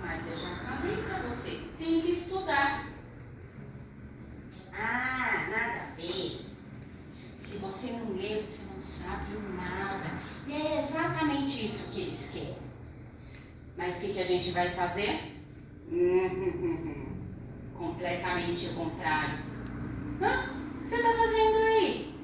Mas eu já falei pra você, tem que estudar. Ah, nada a ver. Se você não lê, você não sabe nada. E é exatamente isso que eles querem. Mas o que a gente vai fazer? Completamente o contrário. Hã? O que você está fazendo aí?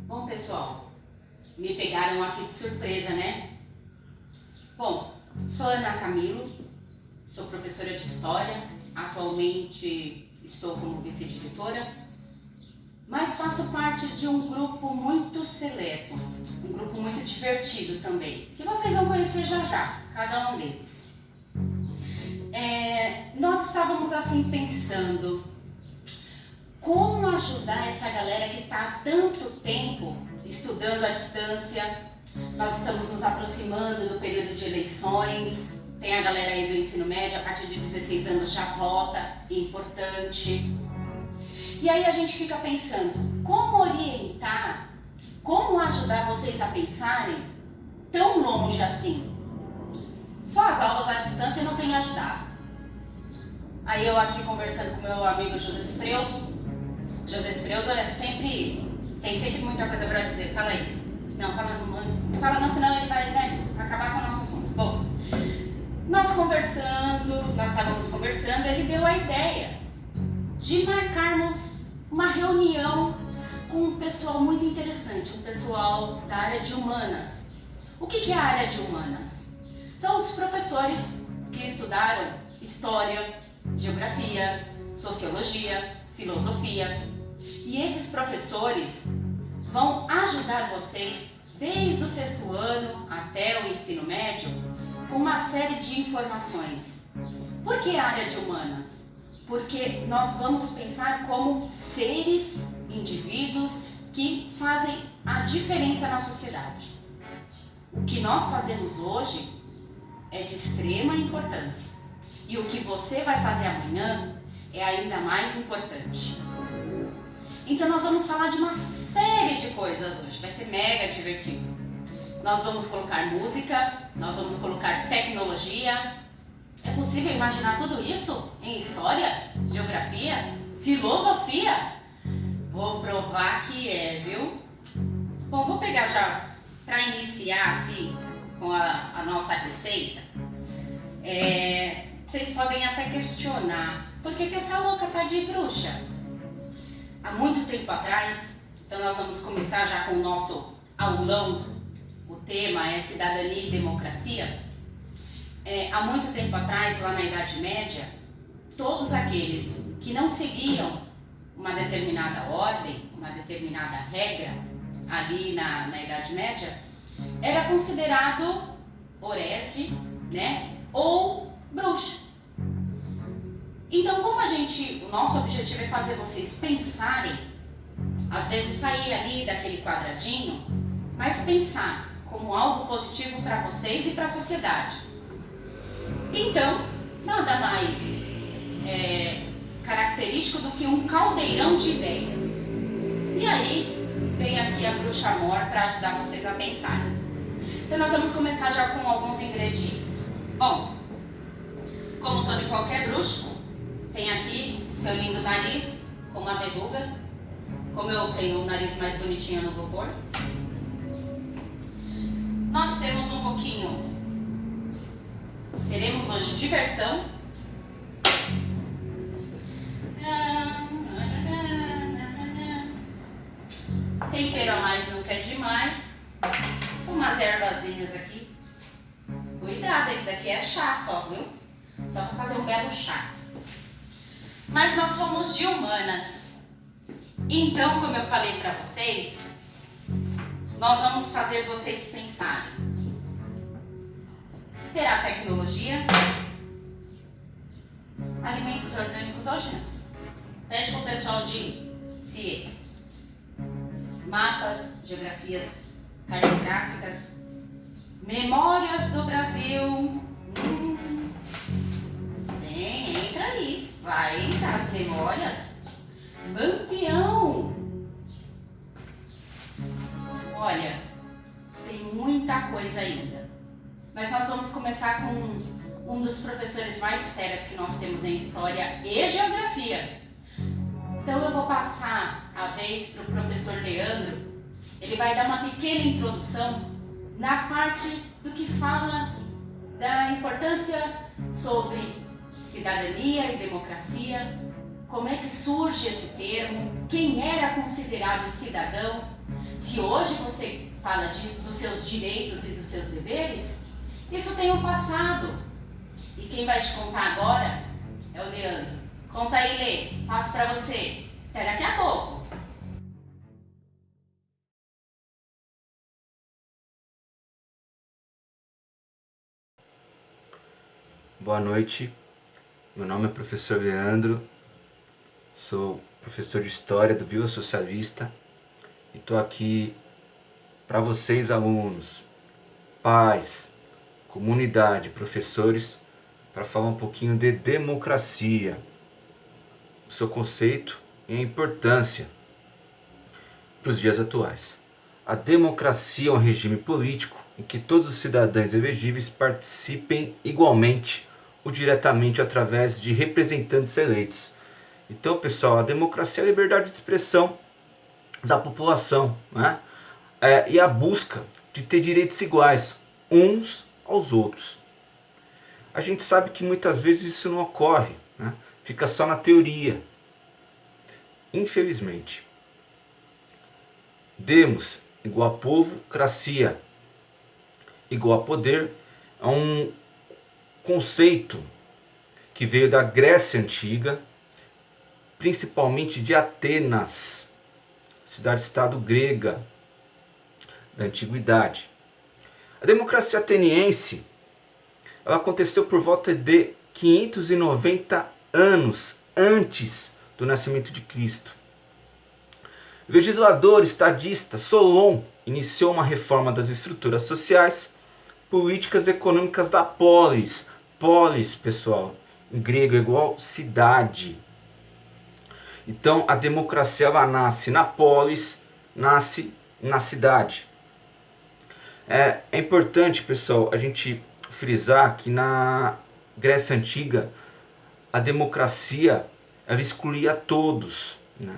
Bom, pessoal, me pegaram aqui de surpresa, né? Bom, sou Ana Camilo, sou professora de História, atualmente estou como vice-diretora, mas faço parte de um grupo muito seleto, um grupo muito divertido também, que vocês vão conhecer já já, cada um deles. Nós estávamos assim pensando, como ajudar essa galera que está há tanto tempo estudando à distância. Nós estamos nos aproximando do período de eleições, tem a galera aí do ensino médio, a partir de 16 anos já vota, importante. E aí a gente fica pensando, como orientar, como ajudar vocês a pensarem tão longe assim? Só as aulas à distância não têm ajudado. Aí eu aqui conversando com meu amigo José Sfreudo tem sempre muita coisa para dizer, fala aí. Não, fala não, senão ele vai, acabar com o nosso assunto. Bom, nós estávamos conversando, ele deu a ideia de marcarmos uma reunião com um pessoal muito interessante, um pessoal da área de humanas. O que é a área de humanas? São os professores que estudaram história, geografia, sociologia, filosofia. E esses professores vão ajudar vocês desde o 6º ano até o ensino médio com uma série de informações. Por que a área de humanas? Porque nós vamos pensar como seres, indivíduos que fazem a diferença na sociedade. O que nós fazemos hoje é de extrema importância. E o que você vai fazer amanhã é ainda mais importante. Então nós vamos falar de uma série de coisas hoje, vai ser mega divertido. Nós vamos colocar música, nós vamos colocar tecnologia. É possível imaginar tudo isso em história, geografia, filosofia? Vou provar que é, viu? Bom, vou pegar já para iniciar assim com a nossa receita. Vocês podem até questionar, por que essa louca tá de bruxa? Há muito tempo atrás, então nós vamos começar já com o nosso aulão, o tema é cidadania e democracia. Há muito tempo atrás, lá na Idade Média, todos aqueles que não seguiam uma determinada ordem, uma determinada regra, ali na Idade Média, era considerado herege, ou bruxa. Então, como o nosso objetivo é fazer vocês pensarem, às vezes sair ali daquele quadradinho, mas pensar como algo positivo para vocês e para a sociedade. Então, nada mais característico do que um caldeirão de ideias. E aí, vem aqui a bruxa Mor para ajudar vocês a pensarem. Então, nós vamos começar já com alguns ingredientes. Bom, como todo e qualquer bruxo, tem aqui o seu lindo nariz com uma verruga. Como eu tenho o nariz mais bonitinho, eu não vou pôr. Nós temos um pouquinho, teremos hoje diversão. Tem tempero a mais nunca é demais. Umas ervazinhas aqui. Cuidado, esse daqui é chá só, viu? Só para fazer um belo chá. Mas nós somos de humanas. Então, como eu falei para vocês, nós vamos fazer vocês pensarem. Terá tecnologia? Alimentos orgânicos hoje não. Pede para o pessoal de ciências. Mapas, geografias cartográficas, memórias do Brasil. Entra aí. Vai entrar as memórias. Lampião. Olha, tem muita coisa ainda. Mas nós vamos começar com um dos professores mais feras que nós temos em História e Geografia. Então eu vou passar a vez para o professor Leandro. Ele vai dar uma pequena introdução na parte do que fala da importância sobre cidadania e democracia, como é que surge esse termo, quem era considerado cidadão, se hoje você fala dos seus direitos e dos seus deveres, isso tem um passado. E quem vai te contar agora é o Leandro. Conta aí, Lê. Passo para você. Até daqui a pouco. Boa noite. Meu nome é professor Leandro. Sou professor de História do Vila Socialista. E estou aqui para vocês, alunos, pais, comunidade, professores, para falar um pouquinho de democracia, o seu conceito e a importância para os dias atuais. A democracia é um regime político em que todos os cidadãos elegíveis participem igualmente ou diretamente através de representantes eleitos. Então, pessoal, a democracia é a liberdade de expressão da população, né? E a busca de ter direitos iguais uns aos outros. A gente sabe que muitas vezes isso não ocorre, né? Fica só na teoria. Infelizmente. Demos igual a povo, cracia igual a poder, é um conceito que veio da Grécia Antiga, principalmente de Atenas, cidade-estado grega da Antiguidade. A democracia ateniense, ela aconteceu por volta de 590 anos antes do nascimento de Cristo. O legislador estadista Solon iniciou uma reforma das estruturas sociais, políticas e econômicas da polis. Polis, pessoal, em grego é igual cidade. Então a democracia ela nasce na polis, nasce na cidade. É importante, pessoal, a gente frisar que na Grécia Antiga a democracia ela excluía todos, né?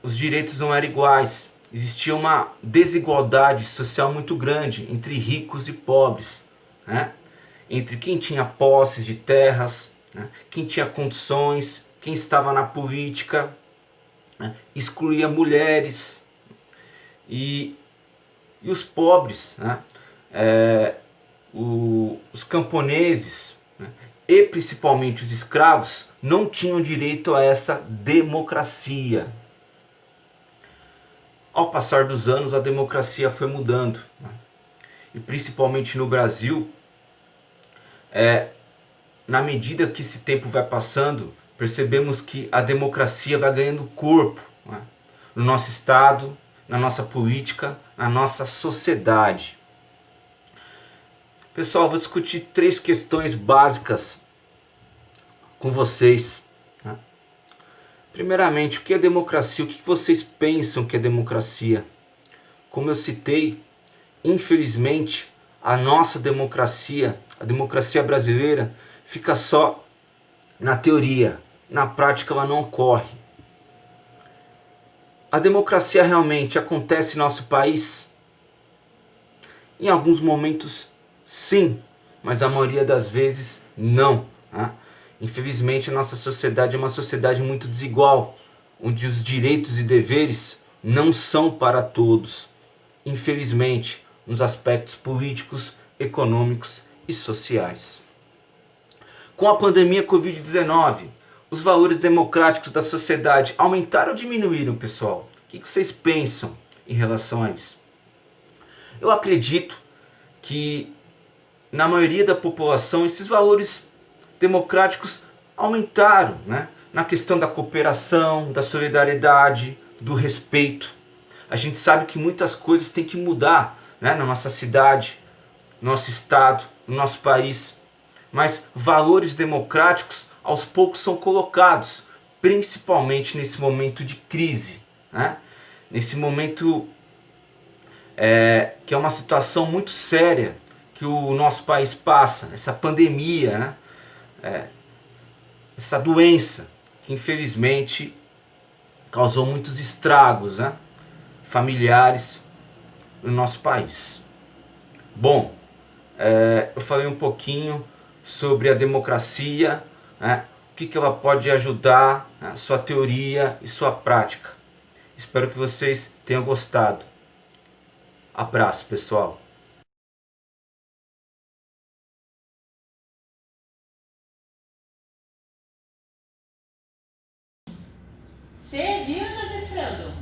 Os direitos não eram iguais. Existia uma desigualdade social muito grande entre ricos e pobres, né? Entre quem tinha posses de terras, né? Quem tinha condições, quem estava na política, né? Excluía mulheres e os pobres, né? Os camponeses, né? E principalmente os escravos não tinham direito a essa democracia. Ao passar dos anos, a democracia foi mudando, né? E principalmente no Brasil, na medida que esse tempo vai passando, percebemos que a democracia vai ganhando corpo, né? No nosso Estado, na nossa política, na nossa sociedade. Pessoal, vou discutir 3 questões básicas com vocês, né? Primeiramente, o que é democracia? O que vocês pensam que é democracia? Como eu citei, infelizmente, a nossa democracia, a democracia brasileira, fica só na teoria. Na prática, ela não ocorre. A democracia realmente acontece em nosso país? Em alguns momentos, sim, mas a maioria das vezes, não, né? Infelizmente, a nossa sociedade é uma sociedade muito desigual, onde os direitos e deveres não são para todos, infelizmente, nos aspectos políticos, econômicos e sociais. Com a pandemia Covid-19, os valores democráticos da sociedade aumentaram ou diminuíram, pessoal? O que vocês pensam em relação a isso? Eu acredito que na maioria da população esses valores democráticos aumentaram, né? Na questão da cooperação, da solidariedade, do respeito. A gente sabe que muitas coisas têm que mudar, né? Na nossa cidade, no nosso estado, no nosso país. Mas valores democráticos aos poucos são colocados, principalmente nesse momento de crise, né? Nesse momento que é uma situação muito séria que o nosso país passa, essa pandemia, né? Essa doença que infelizmente causou muitos estragos, né? Familiares no nosso país. Bom, eu falei um pouquinho sobre a democracia, né? O que ela pode ajudar, né? Sua teoria e sua prática. Espero que vocês tenham gostado. Abraço, pessoal. Você viu, José Frando?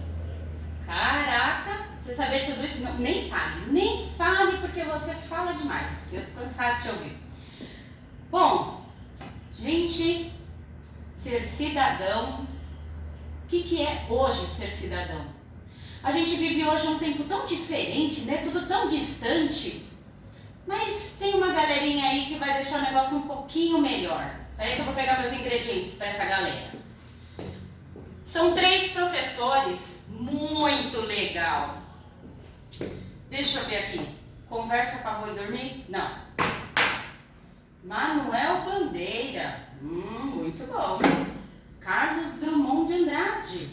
Caraca, você saber tudo isso? Não, nem fale porque você fala demais. Eu tô cansado de te ouvir. Bom, gente, ser cidadão, o que é hoje ser cidadão? A gente vive hoje um tempo tão diferente, né? Tudo tão distante. Mas tem uma galerinha aí que vai deixar o negócio um pouquinho melhor. Peraí que eu vou pegar meus ingredientes para essa galera. São 3 professores, muito legal. Deixa eu ver aqui. Conversa pra boi dormir? Não. Manuel Bandeira. Muito bom. Carlos Drummond de Andrade.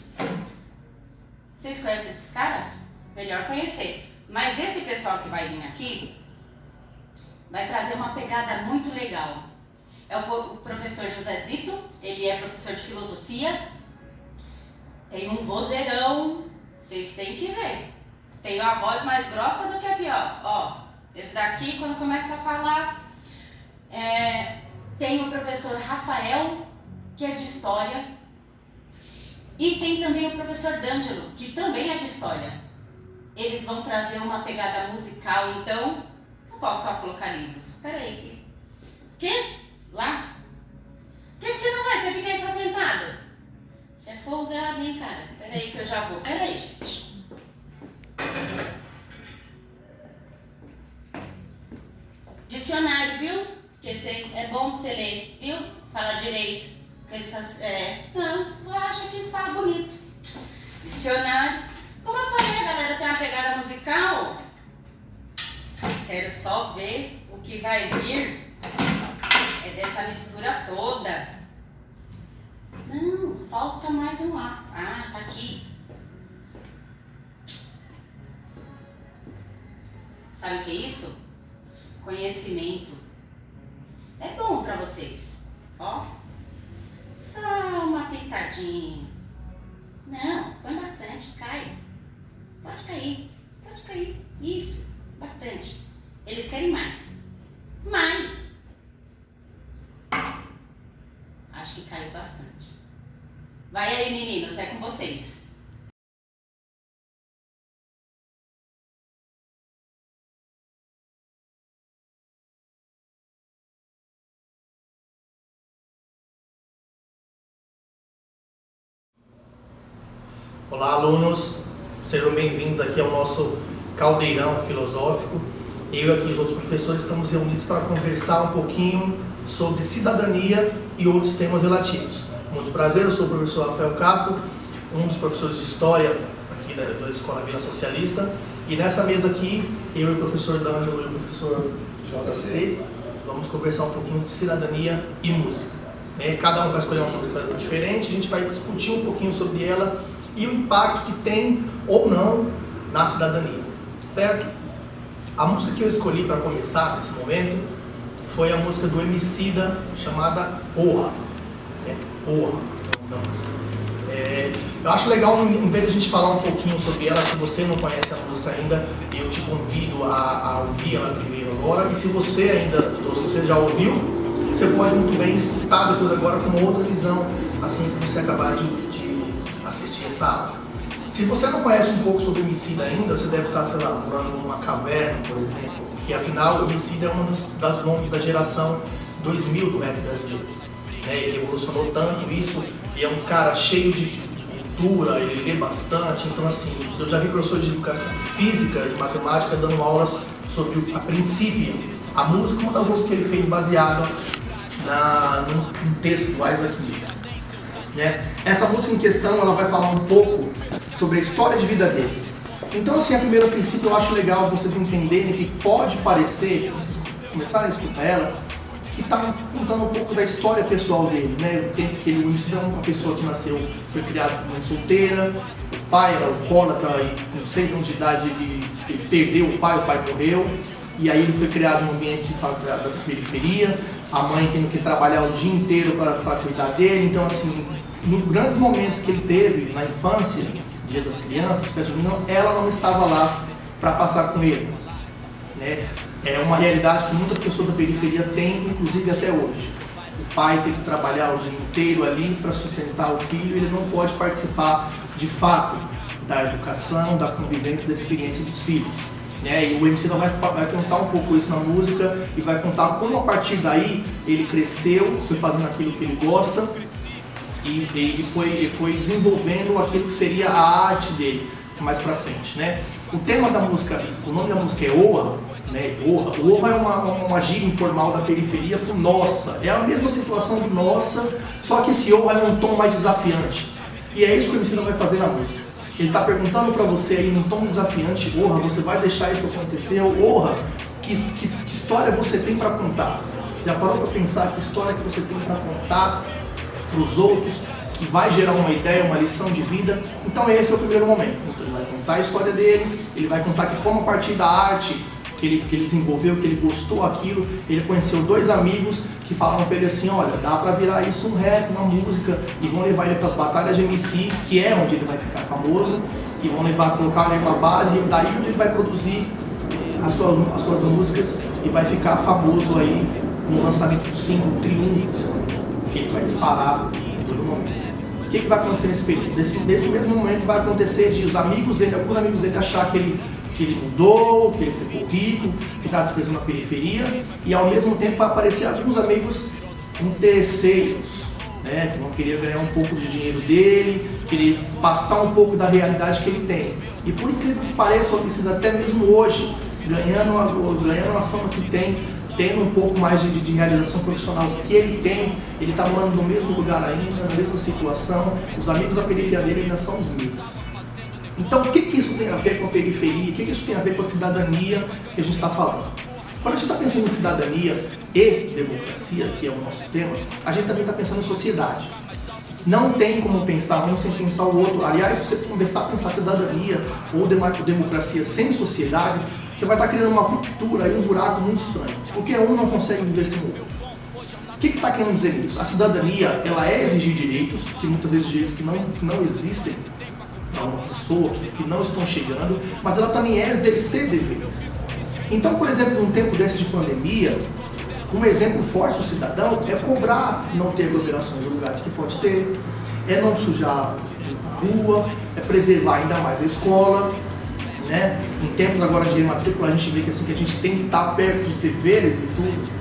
Vocês conhecem esses caras? Melhor conhecer. Mas esse pessoal que vai vir aqui vai trazer uma pegada muito legal. É o professor Josezito, ele é professor de filosofia. Tem um vozeirão, vocês têm que ver. Tem a voz mais grossa do que aqui, ó. Esse daqui, quando começa a falar. Tem o professor Rafael, que é de História. E tem também o professor D'Angelo, que também é de História. Eles vão trazer uma pegada musical, então... Não posso só colocar livros. Espera aí, aqui. Quê? Lá? Por que você não vai? Você fica aí só sentado? Você é folgado, hein, cara? Espera aí que eu já vou. Espera aí, gente. Dicionário, viu? Porque é bom você ler, viu? Fala direito. Não, eu acho que fala bonito. Dicionário. Como eu falei, a galera tem uma pegada musical. Quero só ver o que vai vir. É dessa mistura toda. Não, falta mais um lá. Ah, tá aqui. Sabe o que é isso? Conhecimento. É bom pra vocês. Ó. Só uma pitadinha. Não, põe bastante, cai. Pode cair, pode cair. Isso, bastante. Eles querem mais. Mais. Acho que caiu bastante. Vai aí, meninos, é com vocês. Olá, alunos, sejam bem-vindos aqui ao nosso caldeirão filosófico. Eu e aqui os outros professores estamos reunidos para conversar um pouquinho sobre cidadania e outros temas relativos. Muito prazer, eu sou o professor Rafael Castro, um dos professores de História aqui da Escola Vila Socialista. E nessa mesa aqui, eu e o professor D'Angelo e o professor JC, vamos conversar um pouquinho de cidadania e música. Cada um vai escolher uma música diferente, a gente vai discutir um pouquinho sobre ela e o impacto que tem ou não na cidadania, certo? A música que eu escolhi para começar nesse momento foi a música do Emicida chamada Porra. Porra, é o nome da música. Eu acho legal, em vez de a gente falar um pouquinho sobre ela, se você não conhece a música ainda, eu te convido a ouvir ela primeiro agora. E se você ainda, ou se você já ouviu, você pode muito bem escutar depois agora com uma outra visão, assim que você acabar de assistir essa aula. Se você não conhece um pouco sobre o Emicida ainda, você deve estar, sei lá, morando numa caverna, por exemplo, que afinal o Emicida é uma das nomes da geração 2000 do rap brasileiro. Ele evolucionou tanto isso, e é um cara cheio de cultura, ele lê bastante, então assim, eu já vi professores de educação física, de matemática, dando aulas sobre a princípio, a música, uma das músicas que ele fez baseada num texto do Isaac Newton. Essa música em questão, ela vai falar um pouco sobre a história de vida dele. Então assim, a primeiro princípio eu acho legal vocês entenderem que pode parecer, quando vocês começarem a escutar ela, que está contando um pouco da história pessoal dele, O tempo que ele é uma pessoa que nasceu, foi criado com mãe solteira, o pai era alcoólatra e com 6 anos de idade ele perdeu o pai morreu, e aí ele foi criado num ambiente da periferia, a mãe tendo que trabalhar o dia inteiro para cuidar dele, então assim, nos grandes momentos que ele teve na infância, Dia das Crianças, Festa Junina, ela não estava lá para passar com ele. É uma realidade que muitas pessoas da periferia têm, inclusive até hoje. O pai tem que trabalhar o dia inteiro ali para sustentar o filho e ele não pode participar de fato da educação, da convivência, da experiência dos filhos. E o Emicida vai contar um pouco isso na música e vai contar como a partir daí ele cresceu, foi fazendo aquilo que ele gosta e ele foi desenvolvendo aquilo que seria a arte dele mais pra frente. O tema da música, o nome da música é Oa, O Oa é uma gíria informal da periferia pro nossa, é a mesma situação do nossa, só que esse Oa é um tom mais desafiante. E é isso que o Emicida vai fazer na música. Ele está perguntando para você aí num tom desafiante, Orra, você vai deixar isso acontecer? Orra, que história você tem para contar? Já parou para pensar que história que você tem para contar para os outros, que vai gerar uma ideia, uma lição de vida? Então esse é o primeiro momento. Então, ele vai contar a história dele, ele vai contar que como a partir da arte que ele desenvolveu, que ele gostou aquilo, ele conheceu 2 amigos que falaram para ele assim, olha, dá para virar isso um rap, uma música, e vão levar ele para as batalhas de MC, que é onde ele vai ficar famoso, e vão colocar ele uma base, e daí onde ele vai produzir as suas músicas e vai ficar famoso aí com o lançamento do single Triunfos, que ele vai disparar em todo momento. O que vai acontecer nesse período? Nesse mesmo momento vai acontecer de alguns amigos dele achar que ele mudou, que ele ficou rico, que está desprezando a periferia, e ao mesmo tempo vai aparecer alguns amigos interesseiros, que vão querer ganhar um pouco de dinheiro dele, querer passar um pouco da realidade que ele tem. E por incrível que pareça, até mesmo hoje, ganhando a fama que tem, tendo um pouco mais de realização profissional que ele tem, ele está morando no mesmo lugar ainda, na mesma situação, os amigos da periferia dele ainda são os mesmos. Então, o que isso tem a ver com a periferia? O que isso tem a ver com a cidadania que a gente está falando? Quando a gente está pensando em cidadania e democracia, que é o nosso tema, a gente também está pensando em sociedade. Não tem como pensar um sem pensar o outro. Aliás, se você começar a pensar cidadania ou democracia sem sociedade, você vai estar criando uma ruptura e um buraco muito estranho. Porque um não consegue viver sem o outro. O que está querendo dizer isso? A cidadania, ela é exigir direitos, que muitas vezes direitos que não existem para uma pessoa, que não estão chegando, mas ela também é exercer deveres. Então, por exemplo, num tempo desse de pandemia, um exemplo forte do cidadão é cobrar não ter aglomerações em lugares que pode ter, é não sujar a rua, é preservar ainda mais a escola, Em tempos agora de matrícula, a gente vê que, assim, que a gente tem que estar perto dos deveres e tudo,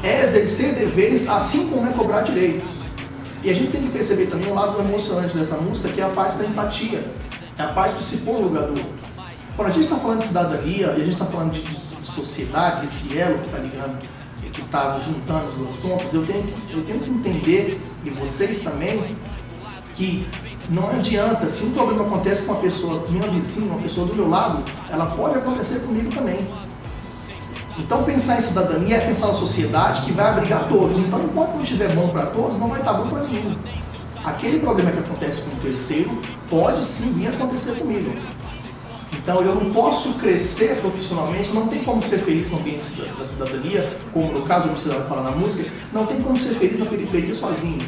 É exercer deveres assim como é cobrar direitos. E a gente tem que perceber também um lado emocionante dessa música, que é a parte da empatia, é a parte de se pôr no lugar do outro. Quando a gente está falando de cidadania e a gente está falando de sociedade, esse elo que está ligando, que está juntando as duas pontas, eu tenho que entender, e vocês também, que não adianta, se um problema acontece com uma pessoa, minha vizinha, uma pessoa do meu lado, ela pode acontecer comigo também. Então pensar em cidadania é pensar na sociedade que vai abrigar todos. Então enquanto não estiver bom para todos, não vai estar bom para ninguém. Aquele problema que acontece com o terceiro pode sim vir a acontecer comigo. Então eu não posso crescer profissionalmente, não tem como ser feliz no ambiente da cidadania, como no caso que você vai falar na música, não tem como ser feliz na periferia sozinho.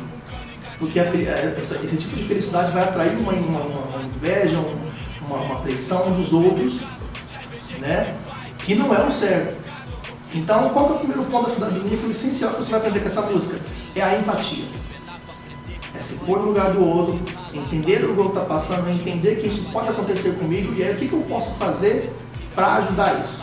porque esse tipo de felicidade vai atrair uma inveja, uma pressão dos outros, né? Que não é o certo. Então, qual que é o primeiro ponto da cidadania, que é o essencial que você vai aprender com essa música? É a empatia. É se pôr no lugar do outro, entender o que o outro está passando, entender que isso pode acontecer comigo, e aí o que eu posso fazer para ajudar isso.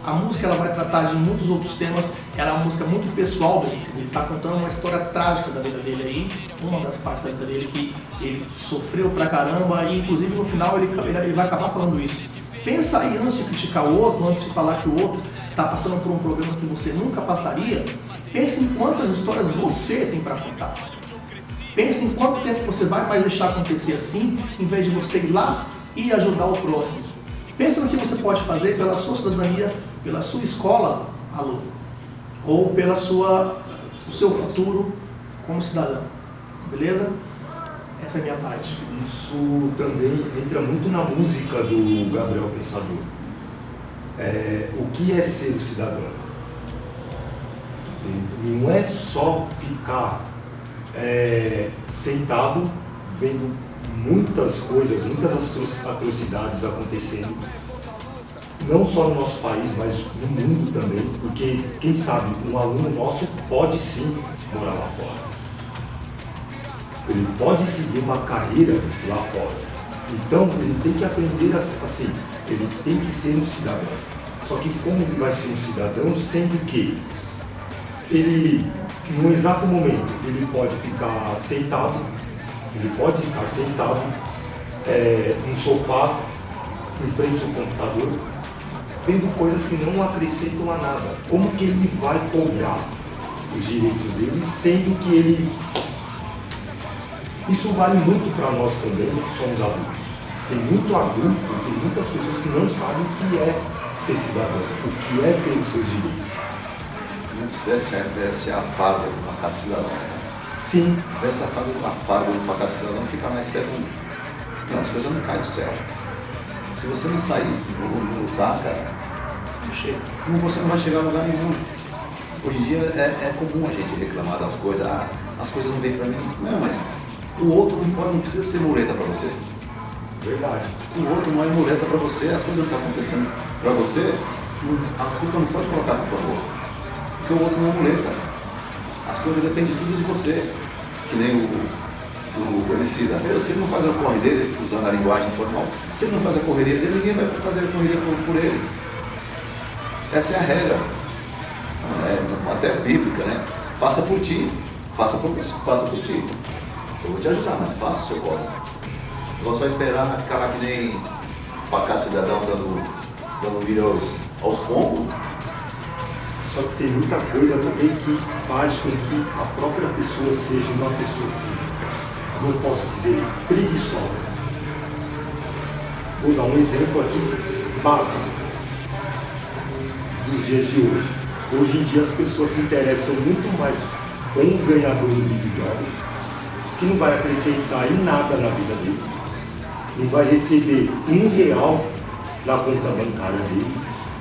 A música ela vai tratar de muitos outros temas, ela é uma música muito pessoal dele, ele está contando uma história trágica da vida dele aí, uma das partes da vida dele que ele sofreu pra caramba, e inclusive no final ele vai acabar falando isso. Pensa aí, antes de criticar o outro, antes de falar que o outro está passando por um problema que você nunca passaria, pense em quantas histórias você tem para contar. Pense em quanto tempo você vai mais deixar acontecer assim, em vez de você ir lá e ajudar o próximo. Pense no que você pode fazer pela sua cidadania, pela sua escola, aluno, ou pelo seu futuro como cidadão. Beleza? Essa é a minha parte. Isso também entra muito na música do Gabriel Pensador. O que é ser o cidadão? Não é só ficar sentado vendo muitas coisas, muitas atrocidades acontecendo, não só no nosso país, mas no mundo também, porque, quem sabe, um aluno nosso pode sim morar lá fora. Ele pode seguir uma carreira lá fora. Então, ele tem que aprender assim, ele tem que ser um cidadão. Só que como ele vai ser um cidadão, sendo que ele, no exato momento, ele pode ficar sentado, ele pode estar sentado no sofá, em frente ao computador, vendo coisas que não acrescentam a nada. Como que ele vai cobrar os direitos dele, sendo que ele... Isso vale muito para nós também, que somos adultos. Tem muito adulto, tem muitas pessoas que não sabem o que é ser cidadão, o que é ter os seus direitos. Muitos vestem a farda do pacato cidadão. Sim. Veste a farda do pacato cidadão e fica mais perto. Não, as coisas não caem do céu. Se você não sair, não lutar, cara, você não vai chegar a lugar nenhum. Hoje em dia é comum a gente reclamar das coisas, as coisas não vêm pra mim. Não, mas o outro não precisa ser muleta pra você. Verdade. O outro não é muleta pra você, as coisas não estão acontecendo pra você, a culpa não pode colocar a culpa no outro. Porque o outro não é muleta. As coisas dependem tudo de você. Que nem o Emicida. Se ele não faz a corre dele, usando a linguagem formal, se ele não faz a correria dele, ninguém vai fazer a correria por ele. Essa é a regra. Até bíblica, né? Faça por ti. Faça por ti. Eu vou te ajudar, mas faça o seu corre. Não só esperar ficar lá que nem pacato cidadão dando milho aos pombos. Só que tem muita coisa também que faz com que a própria pessoa seja uma pessoa assim, não posso dizer, preguiçosa. Vou dar um exemplo aqui básico dos dias de hoje. Hoje em dia as pessoas se interessam muito mais com o ganhador do Big Brother, que não vai acrescentar em nada na vida dele, não vai receber R$1 na conta bancária dele,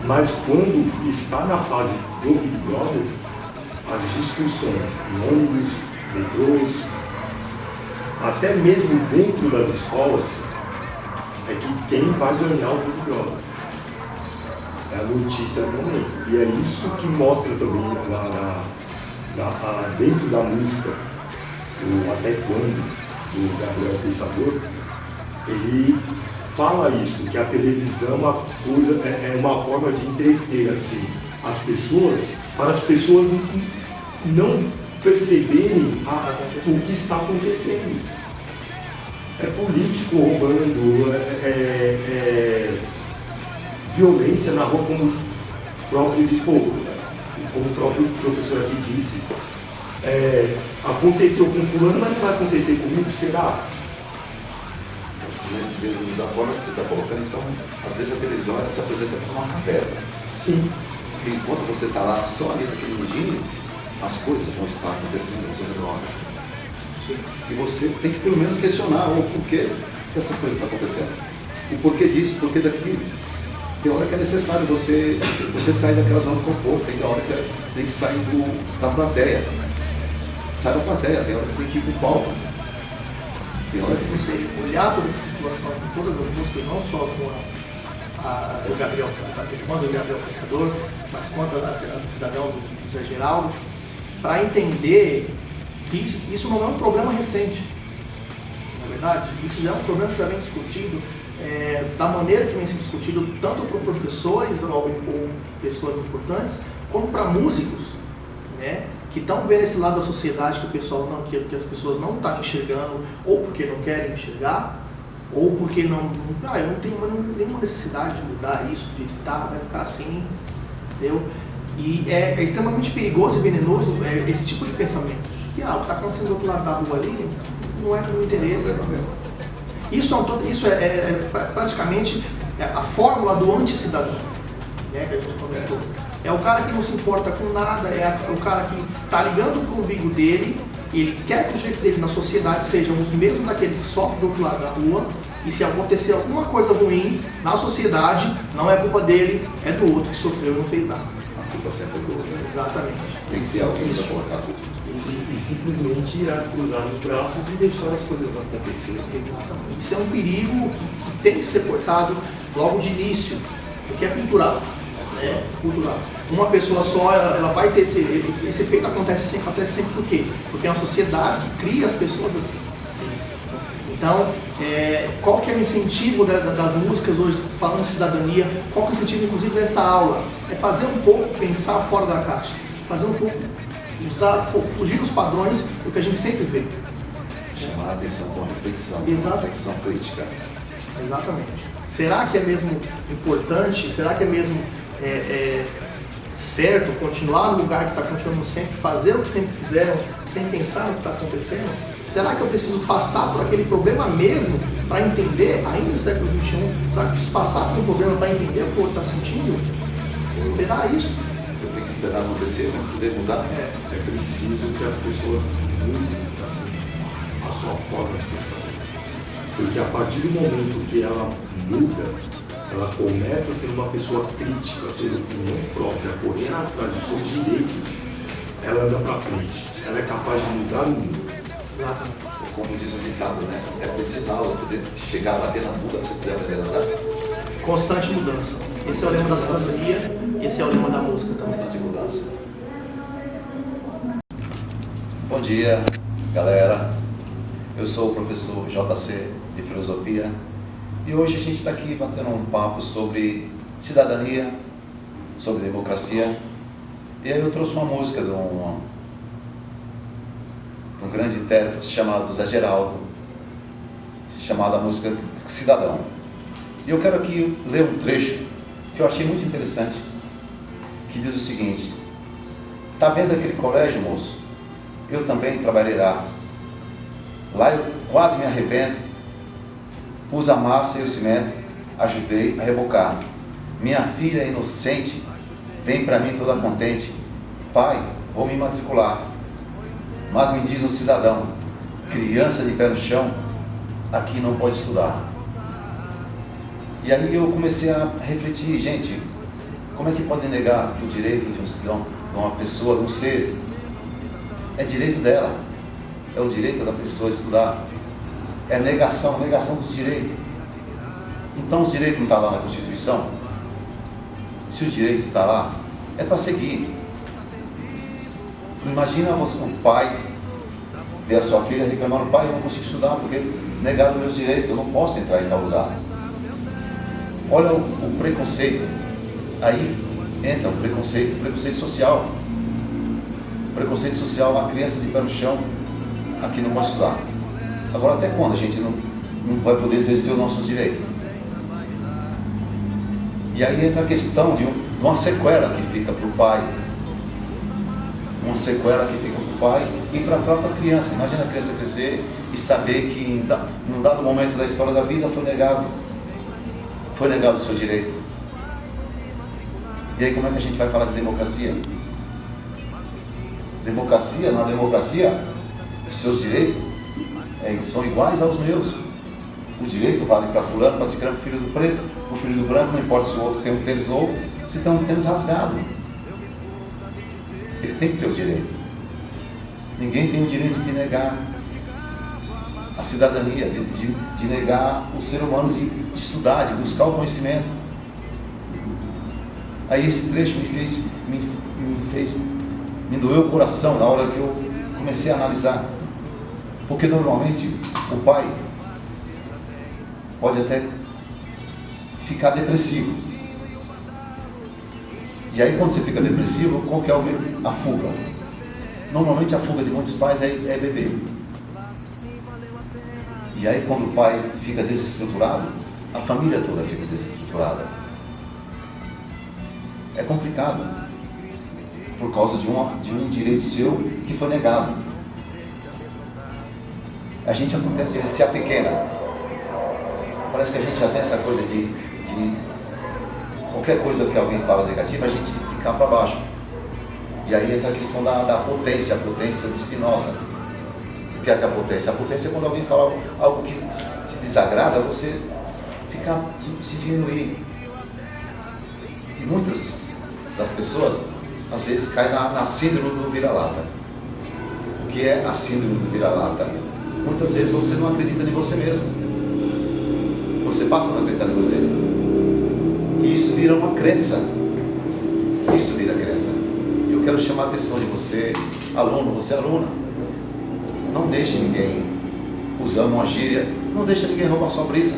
mas quando está na fase do Big Brother, as discussões em ônibus, metrôs, até mesmo dentro das escolas, é que quem vai ganhar o Big Brother. É a notícia do momento. E é isso que mostra também dentro da música, o Até Quando, do Gabriel Pensador, ele fala isso, que a televisão é uma forma de entreter assim, as pessoas, para as pessoas não perceberem o que está acontecendo. É político roubando, violência na rua, como o próprio diz, como o próprio professor aqui disse. Aconteceu com fulano, mas não vai acontecer comigo, será? Da forma que você está colocando, então, às vezes a televisão ela se apresenta como uma caverna. Sim. Porque enquanto você está lá só ali naquele mundinho, as coisas vão estar acontecendo ao seu redor. E você tem que pelo menos questionar o porquê que essas coisas estão acontecendo. O porquê disso, o porquê daquilo. Tem hora que é necessário você sair daquela zona de conforto, tem hora que você tem que sair da plateia. Sai da plateia, tem hora que você tem que ir para o palco. Se você olhar toda essa situação com todas as músicas, não só com o Gabriel, quando o Gabriel Pescador, mas quanto a Cidadão do Zé Geraldo, para entender que isso não é um problema recente. Na verdade, isso já é um problema que já vem discutido da maneira que vem sendo discutido tanto por professores ou pessoas importantes, como para músicos, né, que estão vendo esse lado da sociedade que o pessoal não, que as pessoas não estão enxergando, ou porque não querem enxergar, ou porque eu não tenho nenhuma necessidade de mudar isso, de vai ficar assim, entendeu? E é extremamente perigoso e venenoso esse tipo de pensamento. Que o que está acontecendo do outro lado da rua ali não é do meu interesse. Isso é praticamente a fórmula do anticidadão, né, que a gente comentou. É o cara que não se importa com nada, é o cara que está ligando com o umbigo dele, e ele quer que o jeito dele na sociedade sejam os mesmos daquele que sofre do outro lado da rua, e se acontecer alguma coisa ruim na sociedade, não é culpa dele, é do outro que sofreu e não fez nada. A culpa sempre é do outro. Exatamente. Tem que ser alguém para colocar a culpa. E simplesmente irá cruzar os braços e deixar as coisas acontecerem. Exatamente. Isso é um perigo que tem que ser cortado logo de início, porque é cultural. Cultural. Uma pessoa só, ela vai ter esse efeito, acontece sempre por quê? Porque é uma sociedade que cria as pessoas assim. Então, qual que é o incentivo das músicas hoje, falando de cidadania, qual que é o incentivo, inclusive, dessa aula? É fazer um pouco, pensar fora da caixa, fazer um pouco, fugir dos padrões do que a gente sempre vê. Chamar a atenção para uma reflexão, Exato. uma reflexão crítica. Exatamente. Será que é mesmo importante, será que é mesmo certo continuar no lugar que está continuando sempre, fazer o que sempre fizeram, sem pensar no que está acontecendo? Será que eu preciso passar por aquele problema mesmo para entender, ainda no século XXI, eu preciso passar por um problema para entender o que o outro está sentindo? Será isso? Eu tenho que esperar acontecer para poder mudar? É preciso que as pessoas mudem assim, a sua forma de pensar. Porque a partir do momento que ela muda, ela começa a ser uma pessoa crítica, ter opinião própria, correr atrás dos seus direitos, ela anda para frente. Ela é capaz de mudar o mundo. Como diz o ditado, né? É preciso aula poder chegar a bater na bunda para você poder aprender a andar. Constante mudança. Esse é o lema da cidadania, esse é o lema da música também. Constante mudança. Bom dia, galera. Eu sou o professor JC de Filosofia e hoje a gente está aqui batendo um papo sobre cidadania, sobre democracia. E aí eu trouxe uma música de um grande intérprete chamado Zé Geraldo, chamada música Cidadão. E eu quero aqui ler um trecho que eu achei muito interessante, que diz o seguinte: tá vendo aquele colégio, moço? Eu também trabalhei lá. Lá eu quase me arrebento, pus a massa e o cimento, ajudei a rebocar. Minha filha inocente vem para mim toda contente: pai, vou me matricular. Mas me diz um cidadão, criança de pé no chão, aqui não pode estudar. E aí eu comecei a refletir, gente, como é que pode negar o direito de um cidadão, de uma pessoa, de um ser? É direito dela, é o direito da pessoa estudar, é negação dos direitos. Então os direitos não estão lá na Constituição? Se o direito está lá, é para seguir. Imagina um pai ver a sua filha reclamando: pai, eu não consigo estudar porque negaram meus direitos, eu não posso entrar em tal lugar. Olha o preconceito. Aí entra o preconceito social. Preconceito social, a criança de pé no chão, aqui não pode estudar. Agora, até quando a gente não vai poder exercer os nossos direitos? E aí entra a questão de uma sequela que fica para o pai. Uma sequela que fica para o pai e para a própria criança. Imagina a criança crescer e saber que em um dado momento da história da vida foi negado o seu direito. E aí como é que a gente vai falar de democracia? Na democracia, os seus direitos são iguais aos meus. O direito vale para fulano, para ciclano, filho do preto, o filho do branco, não importa se o outro tem um tênis novo, se tem um tênis rasgado. Ele tem que ter o direito. Ninguém tem o direito de negar. a cidadania, de negar o ser humano de estudar, de buscar o conhecimento. Aí esse trecho me doeu o coração na hora que eu comecei a analisar. Porque normalmente o pai pode até ficar depressivo. E aí quando você fica depressivo, qual que é a fuga? Normalmente a fuga de muitos pais é beber. E aí quando o pai fica desestruturado, a família toda fica desestruturada. É complicado, por causa de um direito seu que foi negado. A gente acontece, se apequena. Parece que a gente já tem essa coisa de qualquer coisa que alguém fala negativa, a gente ficar para baixo. E aí entra a questão da potência, a potência de Spinoza. O que é a potência? A potência é quando alguém fala algo que te desagrada, você fica, se diminuir. E muitas das pessoas, às vezes, caem na síndrome do vira-lata. O que é a síndrome do vira-lata? Muitas vezes você não acredita em você mesmo. Você passa a não acreditar em você. E isso vira uma crença. Isso vira crença. Eu quero chamar a atenção de você, aluno, você aluna. Não deixe ninguém, usando uma gíria, não deixe ninguém roubar sua brisa.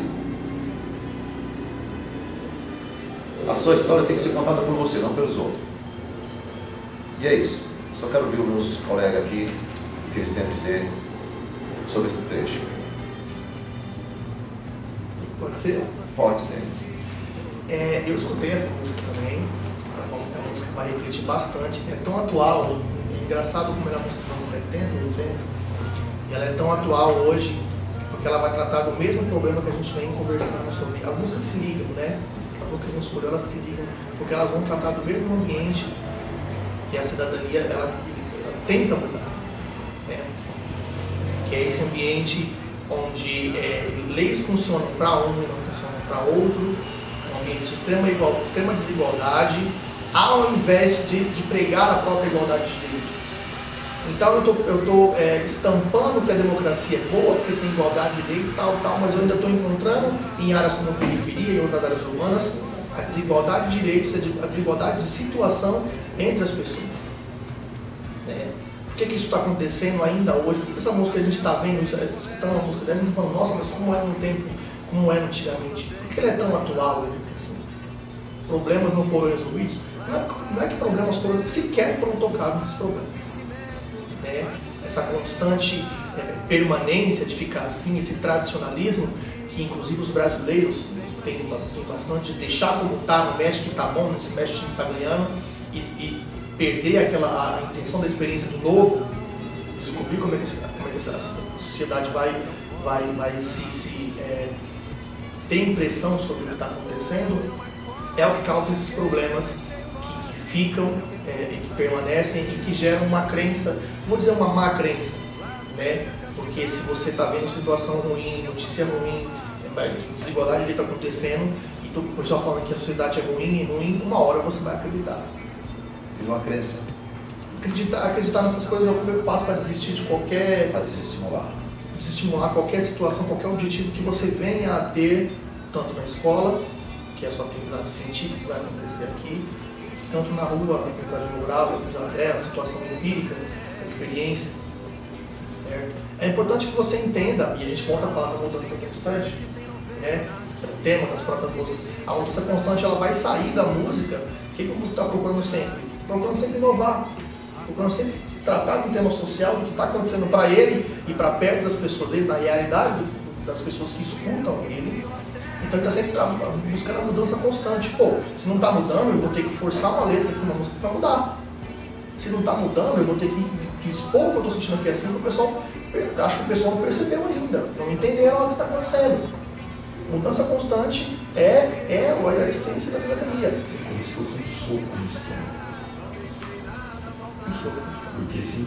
A sua história tem que ser contada por você, não pelos outros. E é isso. Só quero ouvir os meus colegas aqui, o que eles têm a dizer sobre esse trecho. Pode ser? Pode ser. Eu escutei essa música também. É uma música que vai refletir bastante. É tão atual, é engraçado como ela é uma música dos anos 70, 80. E ela é tão atual hoje, porque ela vai tratar do mesmo problema que a gente vem conversando sobre. As músicas se ligam, né? As músicas que a gente escolheu, elas se ligam, porque elas vão tratar do mesmo ambiente que a cidadania ela tenta mudar. Né? Que é esse ambiente onde leis funcionam para um e não funcionam para outro, um ambiente de extrema desigualdade, ao invés de pregar a própria igualdade de direito. Então eu estou estampando que a democracia é boa, porque tem igualdade de direito, tal, mas eu ainda estou encontrando em áreas como a periferia e outras áreas urbanas a desigualdade de direitos, a desigualdade de situação entre as pessoas. Por que isso está acontecendo ainda hoje? Por que essa música que a gente está vendo, escutando uma música dessa, a gente fala, nossa, mas como era no tempo, como era antigamente? Por que ela é tão atual hoje? Assim? Problemas não foram resolvidos? Não é que problemas sequer foram tocados nesses problemas. Essa constante permanência de ficar assim, esse tradicionalismo, que inclusive os brasileiros têm bastante de deixar como está, não mexe que está bom, não se mexe que está ganhando, e perder a intenção da experiência do novo, descobrir como é que essa sociedade vai ter impressão sobre o que está acontecendo, é o que causa esses problemas que ficam e que permanecem e que geram uma crença, vou dizer uma má crença, né? Porque se você está vendo situação ruim, notícia ruim, desigualdade de está acontecendo, e o pessoal falando que a sociedade é ruim, uma hora você vai acreditar. Uma crença. Acreditar nessas coisas é o primeiro passo para desistir de qualquer... Para desestimular. Desestimular qualquer situação, qualquer objetivo que você venha a ter, tanto na escola, que é a sua aprendizagem científica que vai acontecer aqui, tanto na rua, a aprendizagem rural, a situação empírica, a experiência. É importante que você entenda, e a gente volta a falar da mudança constante, né? Que é o tema das próprias músicas. A mudança constante ela vai sair da música. O que o músico está procurando sempre? Procurando sempre inovar, procurando sempre tratar de um tema social, do que está acontecendo para ele e para perto das pessoas dele, da realidade das pessoas que escutam ele. Então ele está sempre buscando a mudança constante. Se não está mudando, eu vou ter que forçar uma letra aqui, uma música para mudar. Se não está mudando, eu vou ter que expor o que eu estou sentindo aqui assim, para o pessoal, acho que o pessoal não percebeu ainda, não entenderam o que está acontecendo. Mudança constante é a essência da cidadania. É como se fosse um soco no estômago. Um soco no estômago. Porque assim,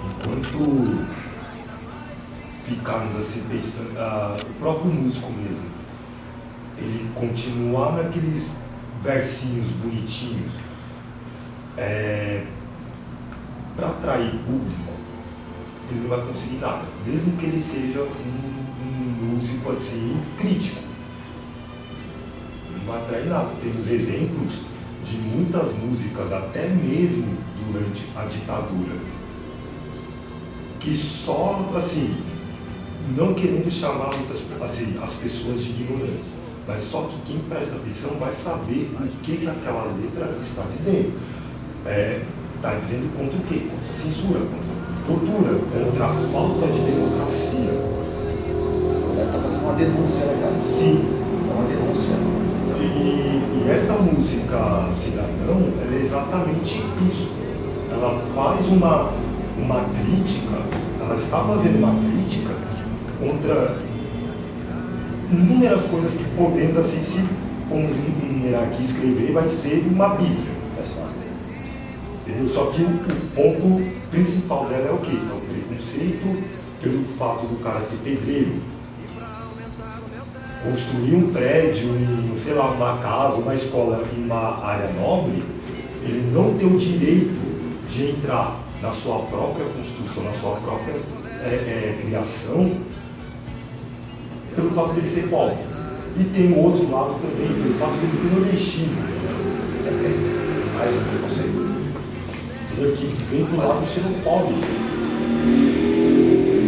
enquanto ficarmos assim pensando, o próprio músico mesmo, ele continuar naqueles versinhos bonitinhos, para atrair público, ele não vai conseguir nada, mesmo que ele seja um músico assim crítico. Não vai atrair nada. Temos exemplos de muitas músicas, até mesmo durante a ditadura, que só, assim, não querendo chamar muitas, assim, as pessoas de ignorantes, mas só que quem presta atenção vai saber o que aquela letra está dizendo. Está dizendo contra o quê? Contra a censura, contra a tortura, contra a falta de democracia. Ela está fazendo uma denúncia, né, cara? Sim. É uma denúncia. E essa música Cidadão, ela é exatamente isso. Ela faz uma crítica, ela está fazendo uma crítica contra inúmeras coisas que podemos, assim, se formos enumerar aqui, escrever, vai ser uma bíblia. Entendeu? Só que o ponto principal dela é o quê? É o preconceito pelo fato do cara ser pedreiro, construir um prédio, sei lá, uma casa, uma escola em uma área nobre, ele não tem o direito de entrar na sua própria construção, na sua própria criação, pelo fato dele ser pobre. E tem o outro lado também, pelo fato dele ser nordestino. Mais um preconceito. Que vem do lado xenofóbico.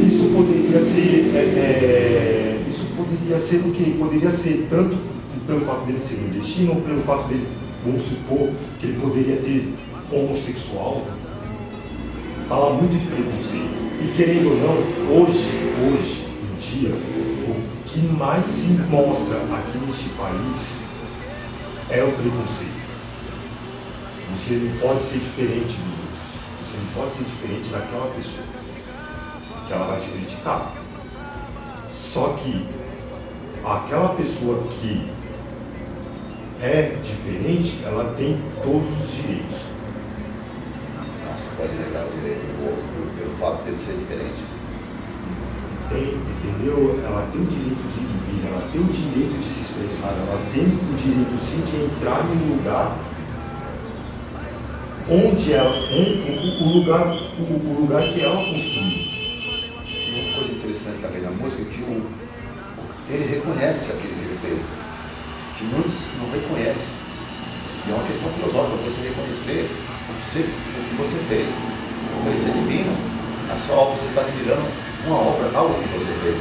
Isso poderia ser o quê? Poderia ser tanto pelo fato dele ser nordestino, ou pelo fato dele, vamos supor, que ele poderia ter homossexual. Fala muito de preconceito. E querendo ou não, hoje em dia, o que mais se mostra aqui neste país é o preconceito. Você não pode ser diferente do outro. Você não pode ser diferente daquela pessoa, que ela vai te criticar. Só que aquela pessoa que é diferente, ela tem todos os direitos. Não se pode negar o direito do outro pelo fato dele ser diferente. Tem, entendeu? Ela tem o direito de viver, ela tem o direito de se expressar, ela tem o direito sim de entrar num lugar onde ela, o lugar que ela construiu. Uma coisa interessante também na música é que ele reconhece aquilo que ele fez, que muitos não reconhecem. E é uma questão filosófica, você reconhecer o que você fez. Isso é divino. A sua obra, você está admirando uma obra, algo que você fez.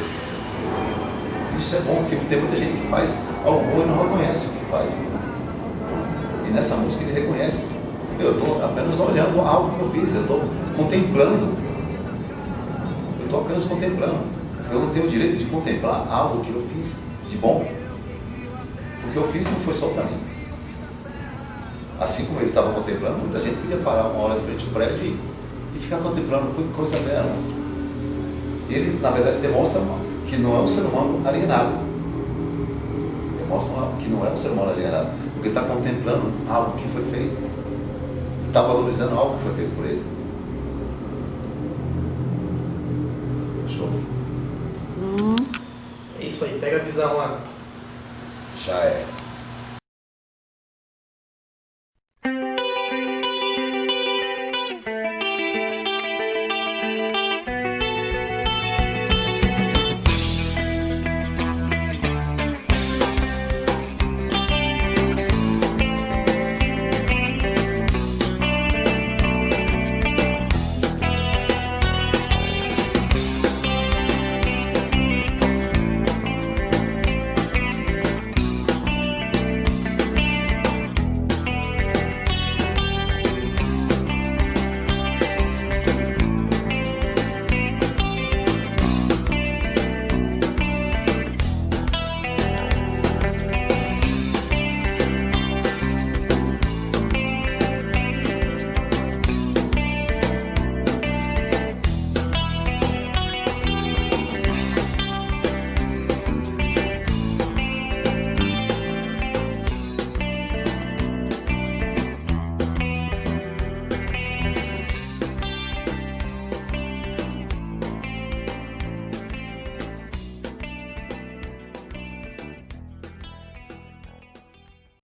Isso é bom, porque tem muita gente que faz algo bom e não reconhece o que faz. E nessa música ele reconhece. Eu estou apenas olhando algo que eu fiz, eu estou contemplando. Eu estou apenas contemplando. Eu não tenho o direito de contemplar algo que eu fiz de bom. O que eu fiz não foi só para mim. Assim como ele estava contemplando, muita gente podia parar uma hora de frente ao prédio e ficar contemplando, que coisa bela. E ele, na verdade, demonstra que não é um ser humano alienado. Demonstra que não é um ser humano alienado, porque ele está contemplando algo que foi feito. Está valorizando algo que foi feito por ele. Show. É isso aí, pega a visão, Ana. Já é.